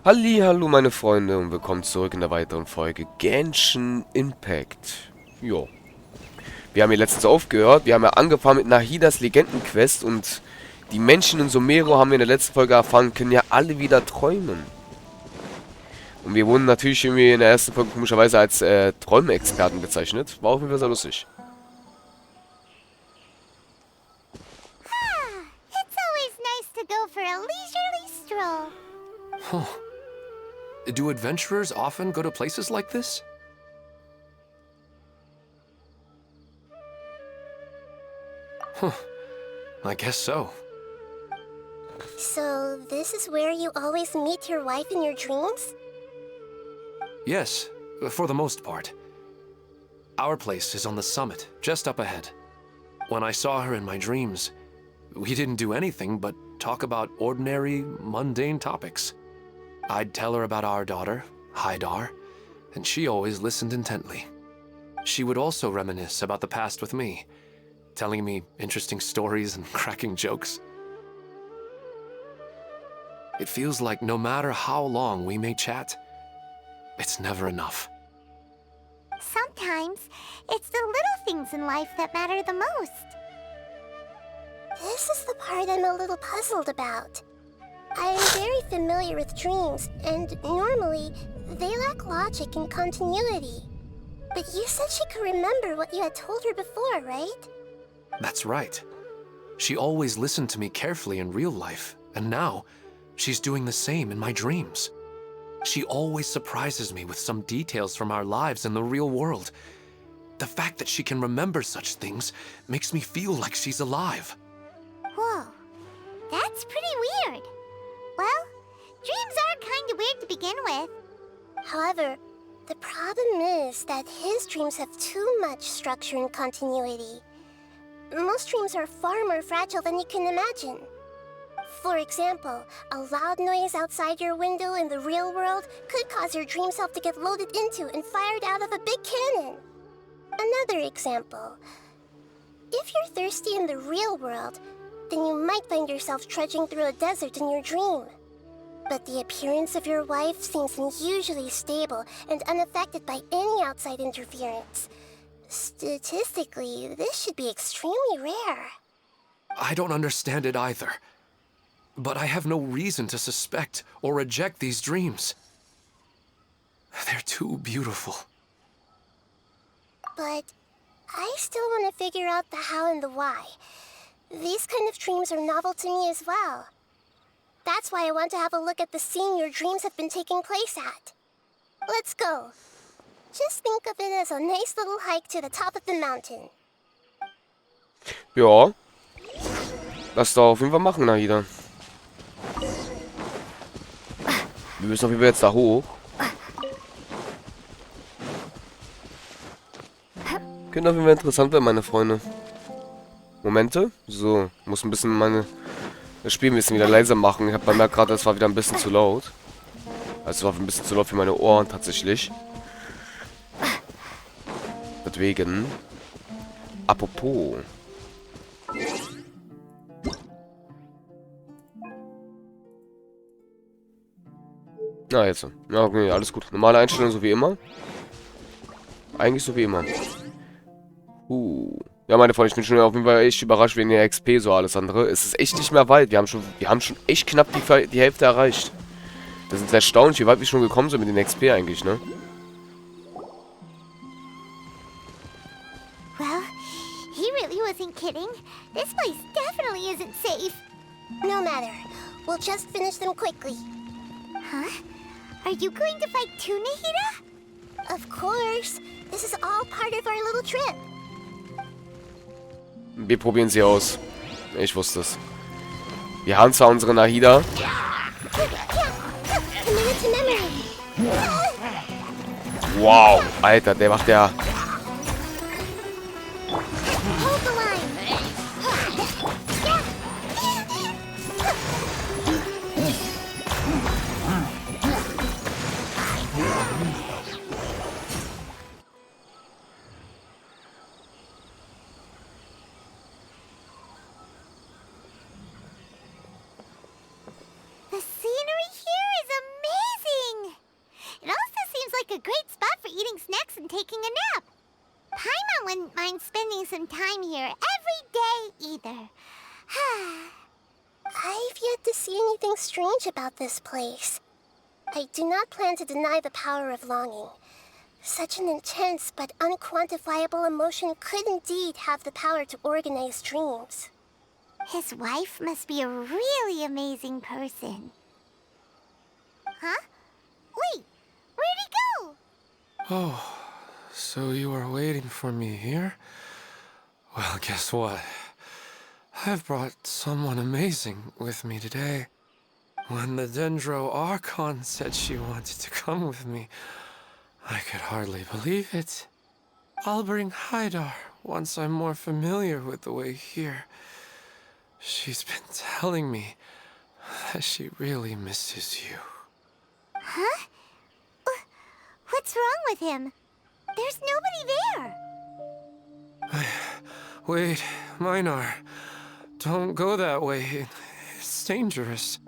Hallihallo meine Freunde und willkommen zurück in der weiteren Folge Genshin Impact. Jo. Wir haben hier letztens aufgehört, wir haben ja angefangen mit Nahidas Legendenquest und die Menschen in Sumeru haben wir in der letzten Folge erfahren, können ja alle wieder träumen. Und wir wurden natürlich irgendwie in der ersten Folge komischerweise als Träume-Experten bezeichnet. War auf jeden Fall sehr lustig. It's always nice to go for a leisurely stroll. Huh. Do adventurers often go to places like this? Huh. I guess so. So, this is where you always meet your wife in your dreams? Yes, for the most part. Our place is on the summit, just up ahead. When I saw her in my dreams, we didn't do anything but talk about ordinary, mundane topics. I'd tell her about our daughter, Haidar, and she always listened intently. She would also reminisce about the past with me, telling me interesting stories and cracking jokes. It feels like no matter how long we may chat, it's never enough. Sometimes, it's the little things in life that matter the most. This is the part I'm a little puzzled about. I am very familiar with dreams, and normally, they lack logic and continuity. But you said she could remember what you had told her before, right? That's right. She always listened to me carefully in real life, and now, she's doing the same in my dreams. She always surprises me with some details from our lives in the real world. The fact that she can remember such things makes me feel like she's alive. Whoa, that's pretty weird. Well, dreams are kind of weird to begin with. However, the problem is that his dreams have too much structure and continuity. Most dreams are far more fragile than you can imagine. For example, a loud noise outside your window in the real world could cause your dream self to get loaded into and fired out of a big cannon. Another example. If you're thirsty in the real world, then you might find yourself trudging through a desert in your dream. But the appearance of your wife seems unusually stable and unaffected by any outside interference. Statistically, this should be extremely rare. I don't understand it either. But I have no reason to suspect or reject these dreams. They're too beautiful. But I still want to figure out the how and the why. These kind of dreams are novel to me as well. That's why I want to have a look at the scene your dreams have been taking place at. Let's go. Just think of it as a nice little hike to the top of the mountain. Ja. Lass doch auf jeden Fall machen, Nahida. Wir müssen auf jeden Fall jetzt da hoch. Könnte auf jeden Fall interessant werden, meine Freunde. Momente. So, muss ein bisschen das Spiel ein bisschen wieder leiser machen. Ich habe bemerkt gerade, das war wieder ein bisschen zu laut. Also es war ein bisschen zu laut für meine Ohren tatsächlich. Deswegen. Apropos. Na jetzt. Ja, okay, alles gut. Normale Einstellung so wie immer. Eigentlich so wie immer. Ja, meine Freunde, ich bin schon auf jeden Fall echt überrascht wegen der XP, so alles andere. Es ist echt nicht mehr weit. Wir haben schon echt knapp die Hälfte erreicht. Das ist erstaunlich, wie weit wir schon gekommen sind mit den XP eigentlich, ne? Well, he really wasn't kidding. This place definitely isn't safe. No matter. We'll just finish them quickly. Huh? Are you going to fight too, Nahida? Of course. This is all part of our little trip. Wir probieren sie aus. Ich wusste es. Wir haben zwar unsere Nahida. Wow, Alter, der macht ja... The scenery here is eating snacks and taking a nap. Paimon wouldn't mind spending some time here every day either. I've yet to see anything strange about this place. I do not plan to deny the power of longing. Such an intense but unquantifiable emotion could indeed have the power to organize dreams. His wife must be a really amazing person. Huh? Wait, where'd he go? Oh, so you were waiting for me here? Well, guess what? I've brought someone amazing with me today. When the Dendro Archon said she wanted to come with me, I could hardly believe it. I'll bring Haidar once I'm more familiar with the way here. She's been telling me that she really misses you. Huh? What's wrong with him? There's nobody there. Wait, Minar. Don't go that way. It's dangerous.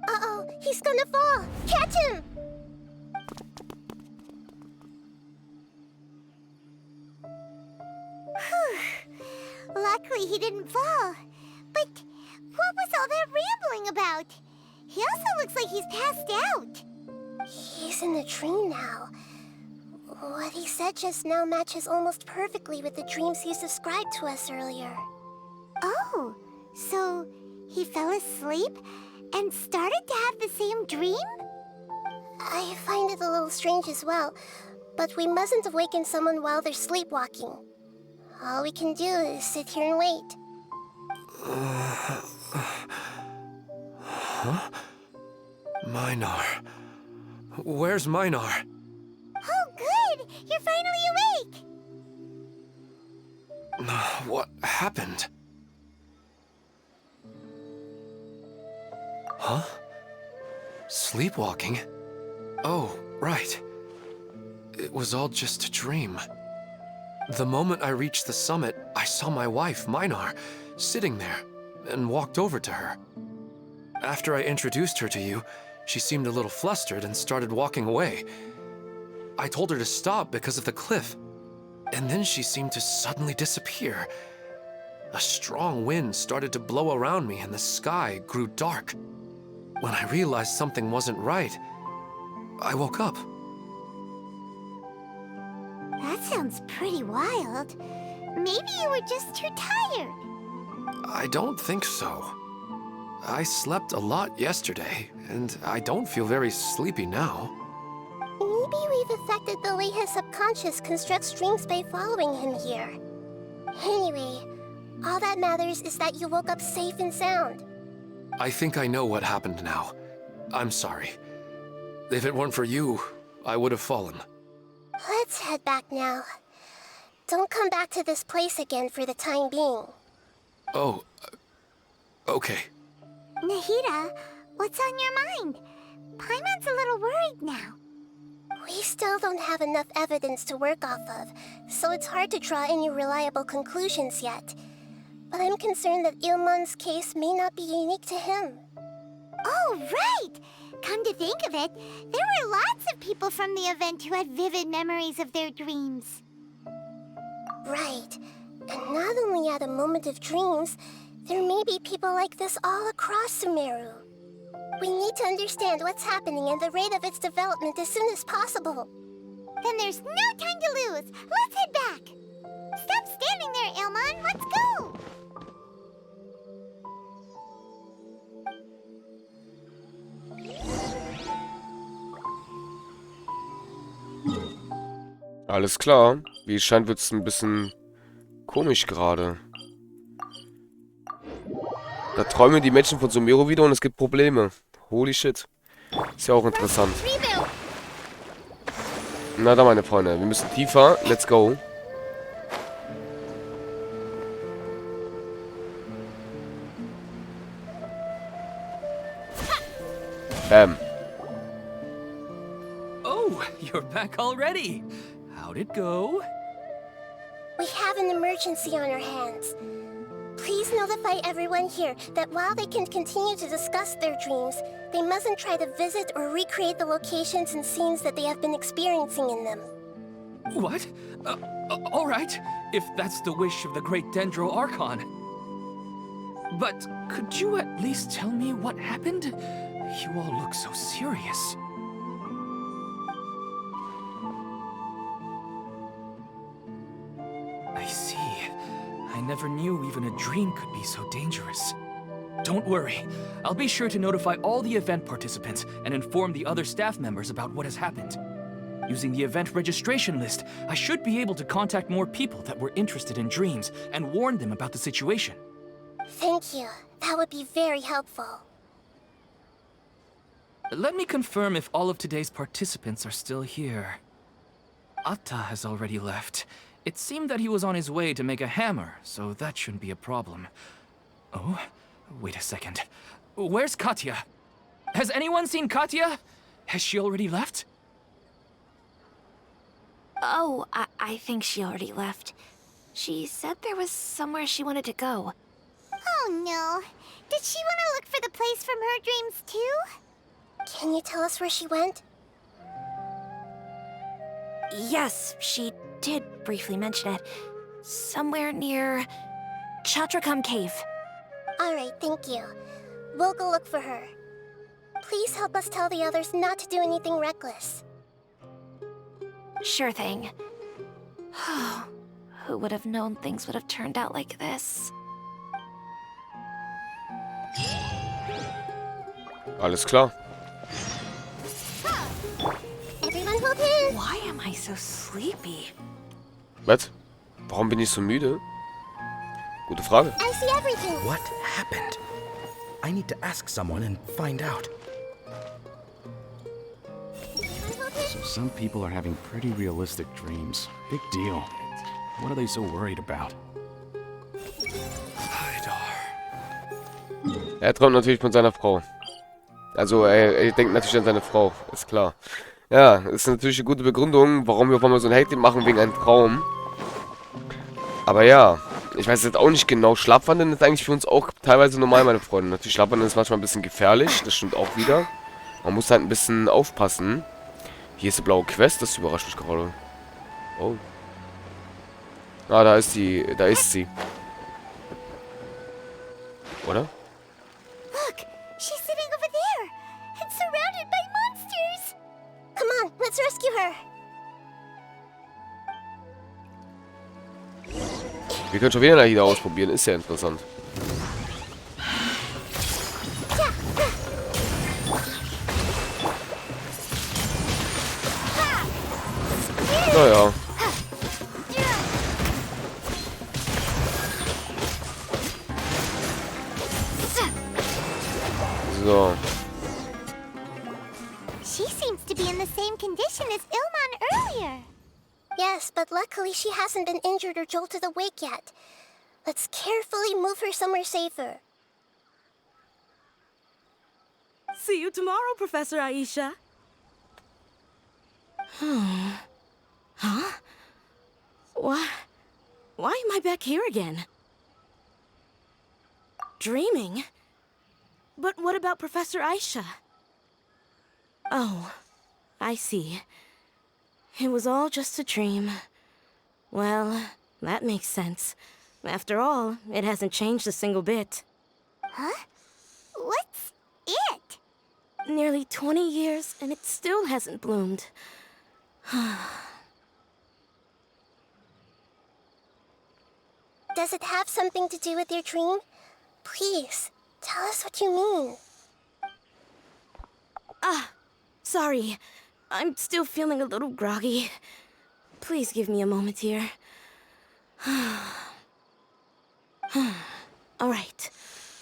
Uh-oh, he's gonna fall! Catch him! Luckily he didn't fall. But what was all that rambling about? He also looks like he's passed out. He's in a dream now. What he said just now matches almost perfectly with the dreams he's described to us earlier. Oh, so he fell asleep and started to have the same dream? I find it a little strange as well, but we mustn't awaken someone while they're sleepwalking. All we can do is sit here and wait. Huh? Minar. Where's Minar? Oh, good! You're finally awake! What happened? Huh? Sleepwalking? Oh, right. It was all just a dream. The moment I reached the summit, I saw my wife, Minar, sitting there, and walked over to her. After I introduced her to you, she seemed a little flustered and started walking away. I told her to stop because of the cliff, and then she seemed to suddenly disappear. A strong wind started to blow around me and the sky grew dark. When I realized something wasn't right, I woke up. That sounds pretty wild. Maybe you were just too tired. I don't think so. I slept a lot yesterday, and I don't feel very sleepy now. Maybe we've affected the way his subconscious constructs dreams by following him here. Anyway, all that matters is that you woke up safe and sound. I think I know what happened now. I'm sorry. If it weren't for you, I would have fallen. Let's head back now. Don't come back to this place again for the time being. Oh, okay. Nahida, what's on your mind? Paimon's a little worried now. We still don't have enough evidence to work off of, so it's hard to draw any reliable conclusions yet. But I'm concerned that Ilmon's case may not be unique to him. Oh, right! Come to think of it, there were lots of people from the event who had vivid memories of their dreams. Right. And not only at a moment of dreams, there may be people like this all across Sumeru. We need to understand what's happening and the rate of its development as soon as possible. Then there's no time to lose. Let's head back. Stop standing there, Ilmon. Let's go. Alles klar. Wie es scheint, wird es ein bisschen komisch gerade. Da träumen die Menschen von Sumeru wieder und es gibt Probleme. Holy shit. Ist ja auch interessant. Na da, meine Freunde. Wir müssen tiefer. Let's go. Bam. Oh, you're back already. How'd it go? We have an emergency on our hands. Please notify everyone here that while they can continue to discuss their dreams, they mustn't try to visit or recreate the locations and scenes that they have been experiencing in them. What? All right, if that's the wish of the great Dendro Archon. But could you at least tell me what happened? You all look so serious. I see. I never knew even a dream could be so dangerous. Don't worry. I'll be sure to notify all the event participants and inform the other staff members about what has happened. Using the event registration list, I should be able to contact more people that were interested in dreams and warn them about the situation. Thank you. That would be very helpful. Let me confirm if all of today's participants are still here. Atta has already left. It seemed that he was on his way to make a hammer, so that shouldn't be a problem. Oh, wait a second. Where's Katya? Has anyone seen Katya? Has she already left? Oh, I think she already left. She said there was somewhere she wanted to go. Oh no. Did she want to look for the place from her dreams too? Can you tell us where she went? Yes, she did briefly mention it. Somewhere near Chatrakam Cave. Alright, thank you. We'll go look for her. Please help us tell the others not to do anything reckless. Sure thing. Who would have known things would have turned out like this? Alles klar. Everyone hold hands. Why am I so sleepy? Was? Warum bin ich so müde? Gute Frage. I see everything. What happened? I need to ask someone and find out. Some people are having pretty realistic dreams. Big deal. What are they so worried about? Er träumt natürlich von seiner Frau. Also, er denkt natürlich an seine Frau, ist klar. Ja, ist natürlich eine gute Begründung, warum wir auf einmal so ein Hate machen wegen einem Traum. Aber ja, ich weiß jetzt auch nicht genau. Schlafwandeln ist eigentlich für uns auch teilweise normal, meine Freunde. Natürlich, Schlafwandeln ist manchmal ein bisschen gefährlich, das stimmt auch wieder. Man muss halt ein bisschen aufpassen. Hier ist eine blaue Quest, das überrascht mich gerade. Oh. Ah, da ist sie. Da ist sie. Oder? Look, she's sitting over there and surrounded by monsters. Come on, let's rescue her. Wir können schon wieder Nahida ausprobieren, ist ja interessant. Naja. So. She seems to be in the same condition as Ilman earlier. Yes, but luckily she hasn't been injured or jolted awake yet. Let's carefully move her somewhere safer. See you tomorrow, Professor Aisha. Huh? Why am I back here again? Dreaming? But what about Professor Aisha? Oh, I see. It was all just a dream. Well, that makes sense. After all, it hasn't changed a single bit. Huh? What's it? Nearly 20 years, and it still hasn't bloomed. Does it have something to do with your dream? Please, tell us what you mean. Sorry. I'm still feeling a little groggy. Please give me a moment here. All right.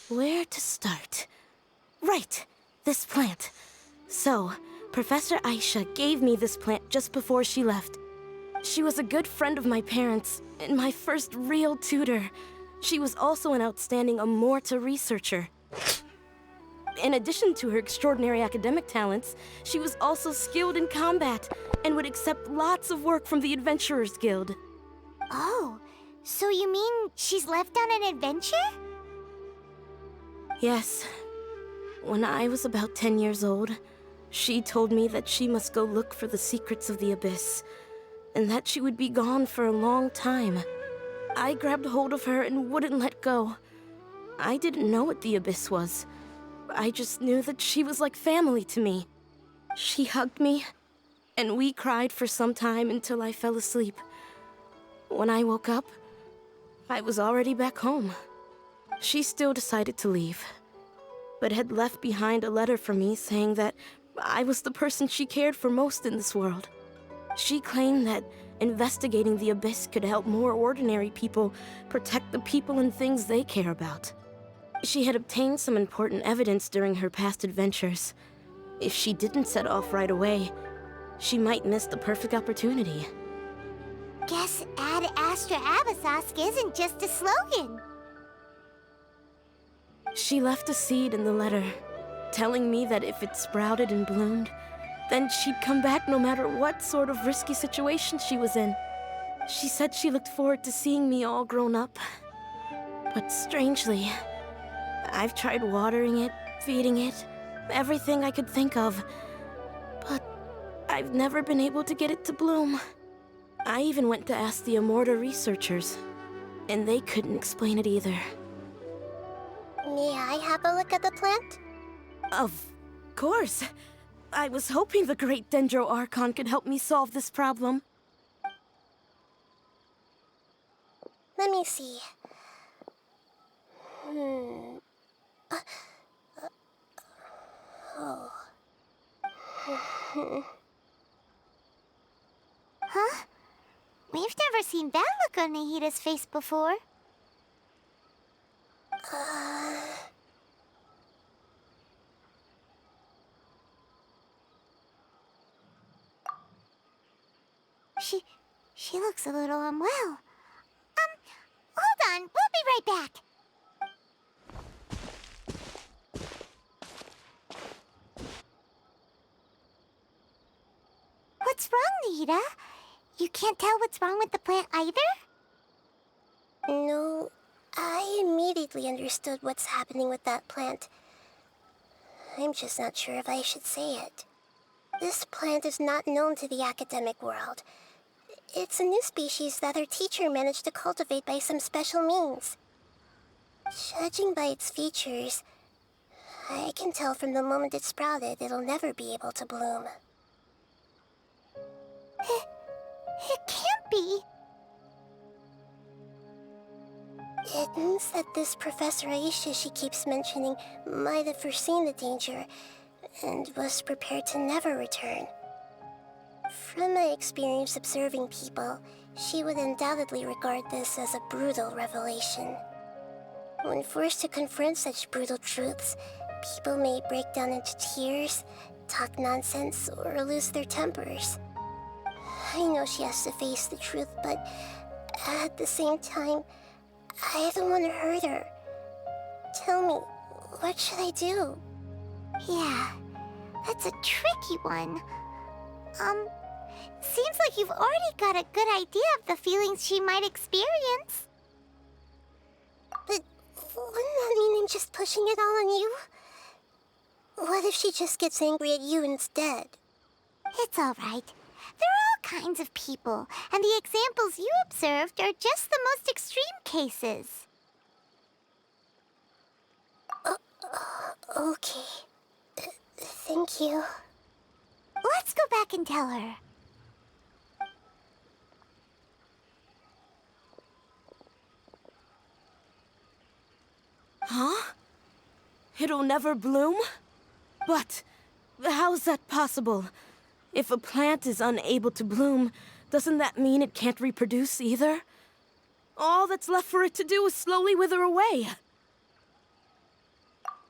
Where to start? Right. This plant. So, Professor Aisha gave me this plant just before she left. She was a good friend of my parents and my first real tutor. She was also an outstanding Amorta researcher. In addition to her extraordinary academic talents, she was also skilled in combat and would accept lots of work from the Adventurers Guild. Oh, so you mean she's left on an adventure? Yes. When I was about 10 years old, she told me that she must go look for the secrets of the Abyss. and that she would be gone for a long time. I grabbed hold of her and wouldn't let go. I didn't know what the abyss was. I just knew that she was like family to me. She hugged me, and we cried for some time until I fell asleep. When I woke up, I was already back home. She still decided to leave, but had left behind a letter for me saying that I was the person she cared for most in this world. She claimed that investigating the abyss could help more ordinary people protect the people and things they care about. She had obtained some important evidence during her past adventures. If she didn't set off right away, she might miss the perfect opportunity. Guess Ad Astra Abyssosque isn't just a slogan. She left a seed in the letter, telling me that if it sprouted and bloomed, then she'd come back no matter what sort of risky situation she was in. She said she looked forward to seeing me all grown up. But strangely, I've tried watering it, feeding it, everything I could think of. But I've never been able to get it to bloom. I even went to ask the Immorta researchers, and they couldn't explain it either. May I have a look at the plant? Of course. I was hoping the great Dendro Archon could help me solve this problem. Let me see. Huh? We've never seen that look on Nahida's face before. She looks a little unwell. Hold on, we'll be right back. What's wrong, Nahida? You can't tell what's wrong with the plant either? No, I immediately understood what's happening with that plant. I'm just not sure if I should say it. This plant is not known to the academic world. It's a new species that our teacher managed to cultivate by some special means. Judging by its features, I can tell from the moment it sprouted it'll never be able to bloom. It can't be. It means that this Professor Aisha she keeps mentioning might have foreseen the danger and was prepared to never return. From my experience observing people, she would undoubtedly regard this as a brutal revelation. When forced to confront such brutal truths, people may break down into tears, talk nonsense, or lose their tempers. I know she has to face the truth, but at the same time, I don't want to hurt her. Tell me, what should I do? Yeah, that's a tricky one. Seems like you've already got a good idea of the feelings she might experience. But wouldn't that mean I'm just pushing it all on you? What if she just gets angry at you instead? It's all right. There are all kinds of people, and the examples you observed are just the most extreme cases. Okay. Thank you. Let's go back and tell her. Huh? It'll never bloom? But how's that possible? If a plant is unable to bloom, doesn't that mean it can't reproduce either? All that's left for it to do is slowly wither away.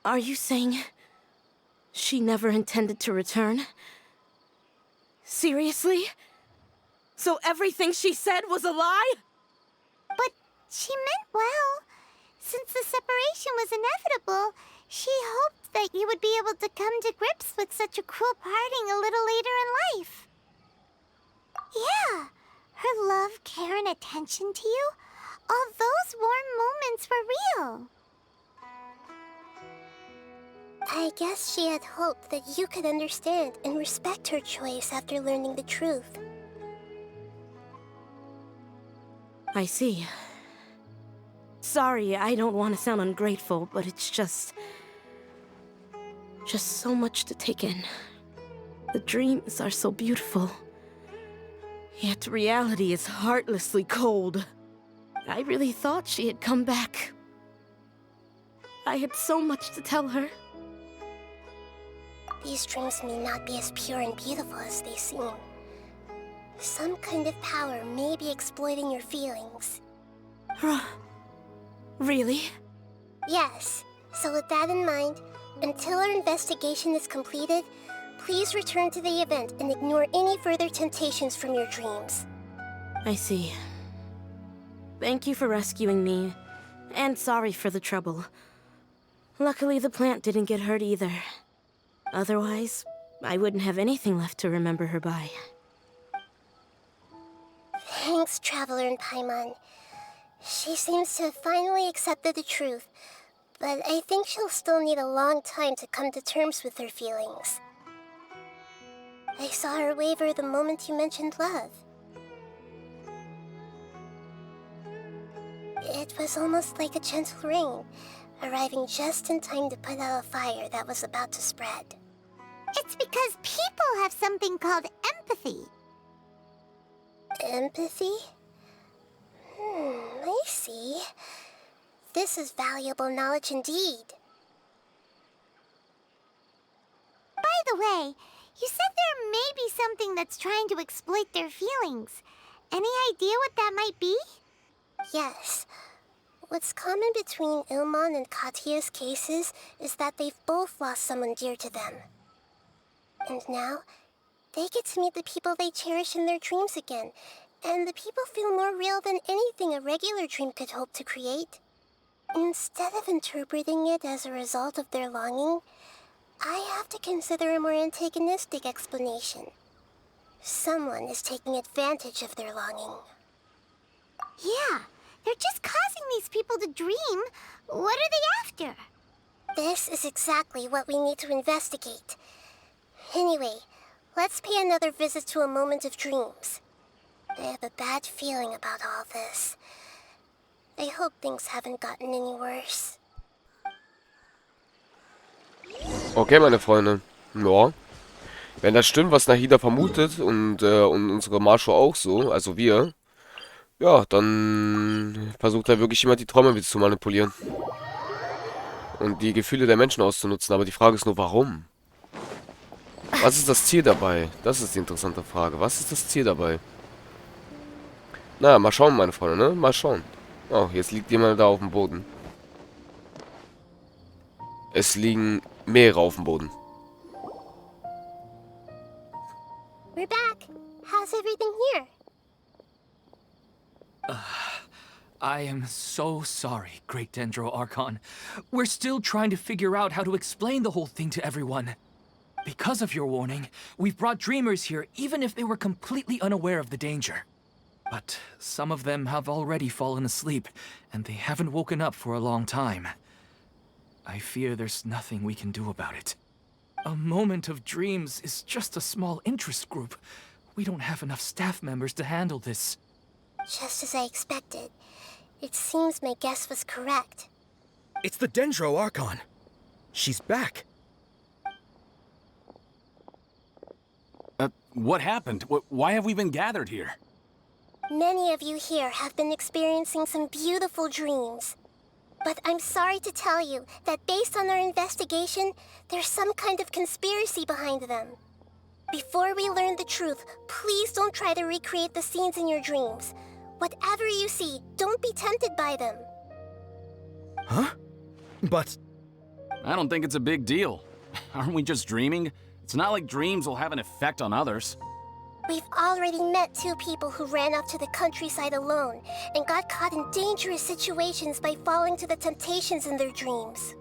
Are you saying she never intended to return? Seriously? So everything she said was a lie? But she meant well. Since the separation was inevitable, she hoped that you would be able to come to grips with such a cruel parting a little later in life. Yeah, her love, care, and attention to you, all those warm moments were real. I guess she had hoped that you could understand and respect her choice after learning the truth. I see. Sorry, I don't want to sound ungrateful, but it's just so much to take in. The dreams are so beautiful. Yet reality is heartlessly cold. I really thought she had come back. I had so much to tell her. These dreams may not be as pure and beautiful as they seem. Some kind of power may be exploiting your feelings. Really? Yes. So with that in mind, until our investigation is completed, please return to the event and ignore any further temptations from your dreams. I see. Thank you for rescuing me, and sorry for the trouble. Luckily, the plant didn't get hurt either. Otherwise, I wouldn't have anything left to remember her by. Thanks, Traveler and Paimon. She seems to have finally accepted the truth, but I think she'll still need a long time to come to terms with her feelings. I saw her waver the moment you mentioned love. It was almost like a gentle rain, arriving just in time to put out a fire that was about to spread. It's because people have something called empathy. Empathy? I see. This is valuable knowledge indeed. By the way, you said there may be something that's trying to exploit their feelings. Any idea what that might be? Yes. What's common between Ilmon and Katya's cases is that they've both lost someone dear to them. And now, they get to meet the people they cherish in their dreams again, and the people feel more real than anything a regular dream could hope to create. Instead of interpreting it as a result of their longing, I have to consider a more antagonistic explanation. Someone is taking advantage of their longing. Yeah, they're just causing these people to dream. What are they after? This is exactly what we need to investigate. Anyway, let's pay another visit to a moment of dreams. I have a bad feeling about all this. I hope things haven't gotten any worse. Okay, meine Freunde. Ja. Wenn das stimmt, was Nahida vermutet und unsere Marsho auch so, also wir, ja, dann versucht er wirklich immer die Träume wieder zu manipulieren. Und die Gefühle der Menschen auszunutzen. Aber die Frage ist nur, warum? Was ist das Ziel dabei? Das ist die interessante Frage. Was ist das Ziel dabei? Na, mal schauen, meine Freunde, ne? Mal schauen. Oh, jetzt liegt jemand da auf dem Boden. Es liegen mehrere auf dem Boden. We're back. How's everything here? I am so sorry, Great Dendro Archon. We're still trying to figure out how to explain the whole thing to everyone. Because of your warning, we've brought dreamers here even if they were completely unaware of the danger. But some of them have already fallen asleep, and they haven't woken up for a long time. I fear there's nothing we can do about it. A moment of dreams is just a small interest group. We don't have enough staff members to handle this. Just as I expected. It seems my guess was correct. It's the Dendro Archon. She's back. What happened? Why have we been gathered here? Many of you here have been experiencing some beautiful dreams. But I'm sorry to tell you that based on our investigation, there's some kind of conspiracy behind them. Before we learn the truth, please don't try to recreate the scenes in your dreams. Whatever you see, don't be tempted by them. Huh? But... I don't think it's a big deal. Aren't we just dreaming? It's not like dreams will have an effect on others. We've already met 2 people who ran off to the countryside alone and got caught in dangerous situations by falling to the temptations in their dreams.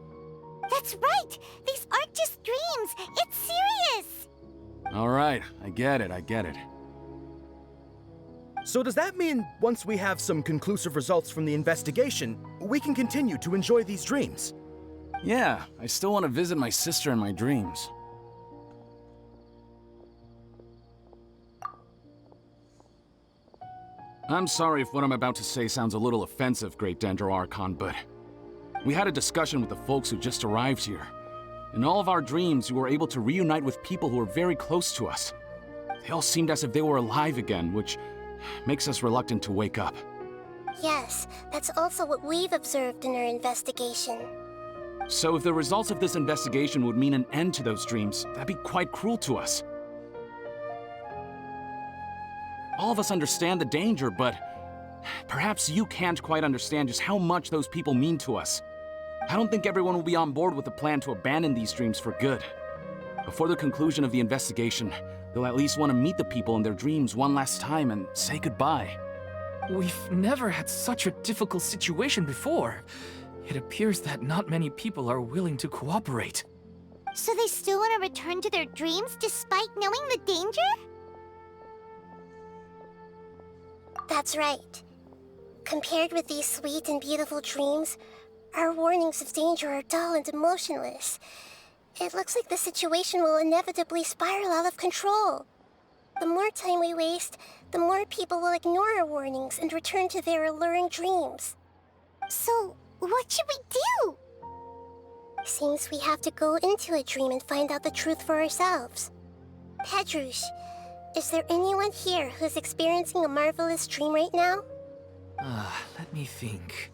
That's right! These aren't just dreams! It's serious! Alright, I get it. so does that mean once we have some conclusive results from the investigation, we can continue to enjoy these dreams? Yeah, I still want to visit my sister in my dreams. I'm sorry if what I'm about to say sounds a little offensive, Great Dendro Archon, but we had a discussion with the folks who just arrived here. In all of our dreams, we were able to reunite with people who were very close to us. They all seemed as if they were alive again, which makes us reluctant to wake up. Yes, that's also what we've observed in our investigation. So if the results of this investigation would mean an end to those dreams, that'd be quite cruel to us. All of us understand the danger, but perhaps you can't quite understand just how much those people mean to us. I don't think everyone will be on board with the plan to abandon these dreams for good. Before the conclusion of the investigation, they'll at least want to meet the people in their dreams one last time and say goodbye. We've never had such a difficult situation before. It appears that not many people are willing to cooperate. So they still want to return to their dreams despite knowing the danger? That's right. Compared with these sweet and beautiful dreams, our warnings of danger are dull and emotionless. It looks like the situation will inevitably spiral out of control. The more time we waste, the more people will ignore our warnings and return to their alluring dreams. So, what should we do? Seems we have to go into a dream and find out the truth for ourselves. Pedrush, is there anyone here who's experiencing a marvelous dream right now? Let me think.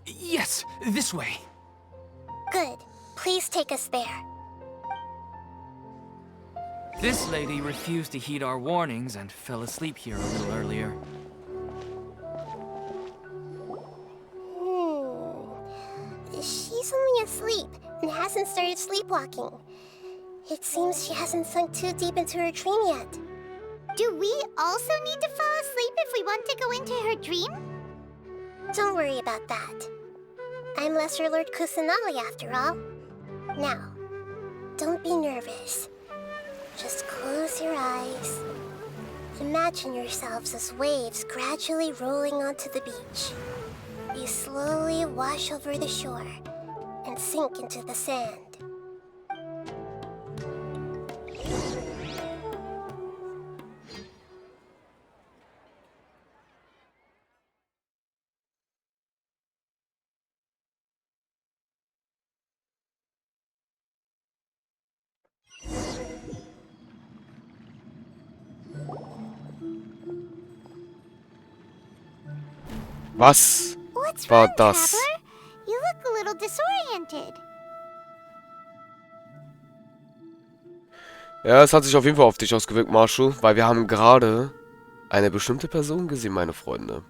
Yes, this way. Good. Please take us there. This lady refused to heed our warnings and fell asleep here a little earlier. She's only asleep and hasn't started sleepwalking. It seems she hasn't sunk too deep into her dream yet. Do we also need to fall asleep if we want to go into her dream? Don't worry about that. I'm Lesser Lord Kusanali after all. Now, don't be nervous. Just close your eyes. Imagine yourselves as waves gradually rolling onto the beach. You slowly wash over the shore and sink into the sand. Was What's war wrong, das? Traveler? You look a little disoriented. Ja, es hat sich auf jeden Fall auf dich ausgewirkt, Marshu, weil wir haben gerade eine bestimmte Person gesehen, meine Freunde.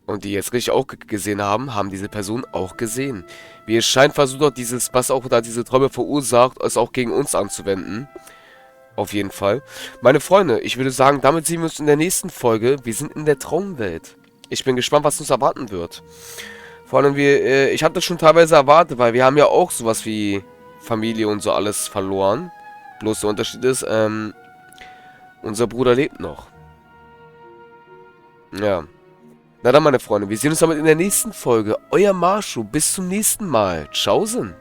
Und die jetzt richtig auch gesehen haben, haben diese Person auch gesehen. Wie es scheint, versucht auch dieses, was auch da diese Träume verursacht, es auch gegen uns anzuwenden. Auf jeden Fall. Meine Freunde, ich würde sagen, damit sehen wir uns in der nächsten Folge. Wir sind in der Traumwelt. Ich bin gespannt, was uns erwarten wird. Vor allem, ich hatte das schon teilweise erwartet, weil wir haben ja auch sowas wie Familie und so alles verloren. Bloß der Unterschied ist, unser Bruder lebt noch. Ja. Na dann, meine Freunde, wir sehen uns damit in der nächsten Folge. Euer Marshu, bis zum nächsten Mal. Tschaußen.